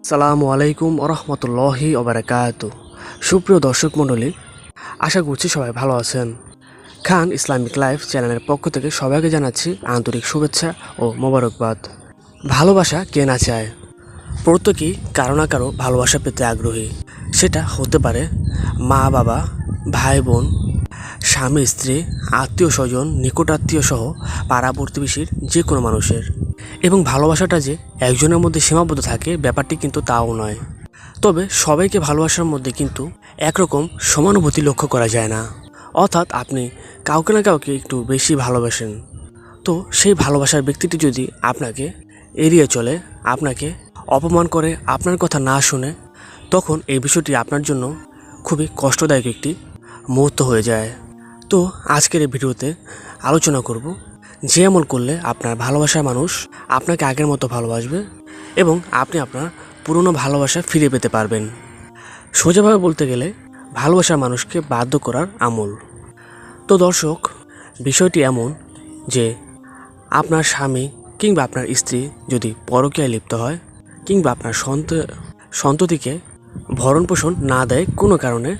আসসালামু আলাইকুম ওরহমতুল্লাহি ওবারাকাতু। সুপ্রিয় দর্শক মণ্ডলী, আশা করছি সবাই ভালো আছেন। খান ইসলামিক লাইফ চ্যানেলের পক্ষ থেকে সবাইকে জানাচ্ছি আন্তরিক শুভেচ্ছা ও মোবারকবাদ। ভালোবাসা কে না চায়? প্রত্যেকেই কারো না কারো ভালোবাসা পেতে আগ্রহী। সেটা হতে পারে মা বাবা, ভাই বোন, স্বামী স্ত্রী, আত্মীয় স্বজন, নিকটাত্মীয় সহ পাড়া প্রতিবেশীর যে কোনো মানুষের। এবং ভালোবাসাটা যে একজনের মধ্যে সীমাবদ্ধ থাকে ব্যাপারটি কিন্তু তাও নয়। তবে সবাইকে ভালোবাসার মধ্যে কিন্তু একরকম সমানুভূতি লক্ষ্য করা যায় না। অর্থাৎ আপনি কাউকে না কাউকে একটু বেশি ভালোবাসেন, তো সেই ভালোবাসার ব্যক্তিটি যদি আপনাকে এড়িয়ে চলে, আপনাকে অপমান করে, আপনার কথা না শুনে, তখন এই বিষয়টি আপনার জন্য খুবই কষ্টদায়ক একটি মুহূর্ত হয়ে যায়। তো আজকের এই ভিডিওতে আলোচনা করব যে আমল করলে আপনার ভালোবাসার মানুষ আপনাকে আগের মতো ভালোবাসবে এবং আপনি আপনার পুরনো ভালোবাসা ফিরে পেতে পারবেন। সোজাভাবে বলতে গেলে ভালোবাসার মানুষকে বাধ্য করার আমল। তো দর্শক, বিষয়টি এমন যে আপনার স্বামী কিংবা আপনার স্ত্রী যদি পরকীয়ায় লিপ্ত হয় কিংবা আপনার সন্ততিকে ভরণ পোষণ না দেয় কোনো কারণে,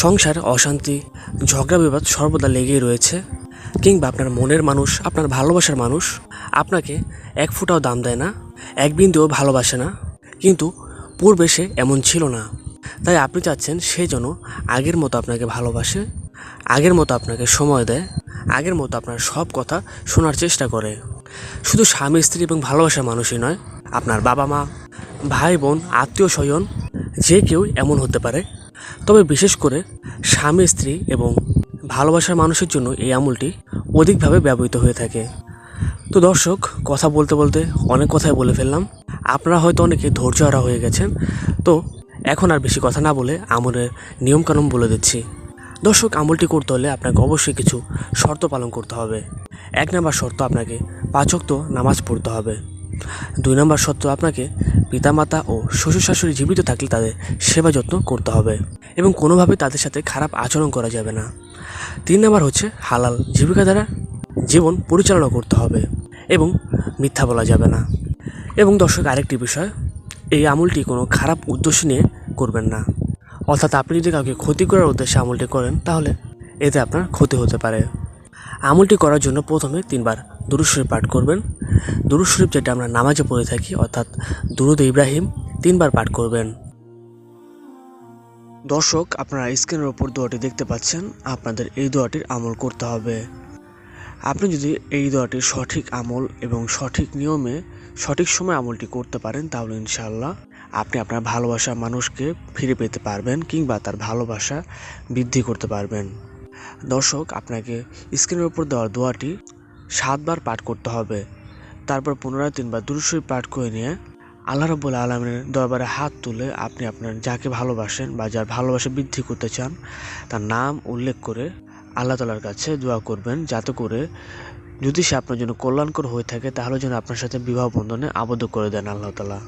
সংসারে অশান্তি, ঝগড়া বিবাদ সর্বদা লেগেই রয়েছে, কিংবা আপনার মনের মানুষ, আপনার ভালোবাসার মানুষ আপনাকে এক ফোঁটাও দাম দেয় না, এক বিন্দুও ভালোবাসে না, কিন্তু পূর্বে সে এমন ছিল না। তাই আপনি চাচ্ছেন সে যেন আগের মতো আপনাকে ভালোবাসে, আগের মতো আপনাকে সময় দেয়, আগের মতো আপনার সব কথা শোনার চেষ্টা করে। শুধু স্বামী স্ত্রী এবং ভালোবাসার মানুষই নয়, আপনার বাবা মা, ভাই বোন, আত্মীয় স্বজন, যে কেউ এমন হতে পারে। তবে বিশেষ করে স্বামী স্ত্রী এবং ভালোবাসার মানুষের জন্য এই আমলটি অধিকভাবে ব্যবহৃত হয়ে থাকে। তো দর্শক, কথা বলতে বলতে অনেক কথাই বলে ফেললাম। আপনারা হয়তো অনেকে ধৈর্যহারা হয়ে গেছেন। তো এখন আর বেশি কথা না বলে আমলের নিয়মকানুন বলে দিচ্ছি। দর্শক, আমলটি করতে হলে আপনাকে অবশ্যই কিছু শর্ত পালন করতে হবে। 1 নম্বর শর্ত, আপনাকে 5 ওয়াক্ত নামাজ পড়তে হবে। 2 নম্বর শর্ত, আপনাকে পিতামাতা ও শ্বশুর শাশুড়ি জীবিত থাকলে তাদের সেবা যত্ন করতে হবে এবং কোনোভাবে তাদের সাথে খারাপ আচরণ করা যাবে না। 3 নম্বর হচ্ছে হালাল জীবিকা দ্বারা জীবন পরিচালনা করতে হবে এবং মিথ্যা বলা যাবে না। এবং দর্শক, আরেকটি বিষয়, এই আমলটি কোনো খারাপ উদ্দেশ্য নিয়ে করবেন না। অর্থাৎ আপনি যদি কাউকে ক্ষতি করার উদ্দেশ্যে আমলটি করেন তাহলে এতে আপনার ক্ষতি হতে পারে। আমলটি করার জন্য প্রথমে 3 বার দুরূদ শরীফ পাঠ করবেন। দুরূদ শরীফ যেটা আমরা নামাজে পড়ে থাকি, অর্থাৎ দুরূদ ইব্রাহিম 3 বার পাঠ করবেন। দর্শক, আপনারা স্ক্রিনের ওপর দোয়াটি দেখতে পাচ্ছেন, আপনাদের এই দোয়াটির আমল করতে হবে। আপনি যদি এই দোয়াটির সঠিক আমল এবং সঠিক নিয়মে সঠিক সময় আমলটি করতে পারেন তাহলে ইনশাআল্লাহ আপনি আপনার ভালোবাসার মানুষকে ফিরে পেতে পারবেন কিংবা তার ভালোবাসা বৃদ্ধি করতে পারবেন। দর্শক, আপনাকে স্ক্রিনের উপর দেওয়া দোয়াটি 7 বার পাঠ করতে হবে। তারপর পুনরায় 3 বার দুরূদ শরীফ পাঠ করে নিয়ে আল্লাহ রাব্বুল আলামিনের দরবারে হাত তুলে আপনি আপনার যাকে ভালোবাসেন বা যার ভালোবাসা বৃদ্ধি করতে চান তার নাম উল্লেখ করে আল্লাহ তাআলার কাছে দোয়া করবেন, যাতে করে যদি সে আপনার জন্য কল্যাণকর হয়ে থাকে তাহলে যেন আপনার সাথে বিবাহ বন্ধনে আবদ্ধ করে দেন আল্লাহ তাআলা।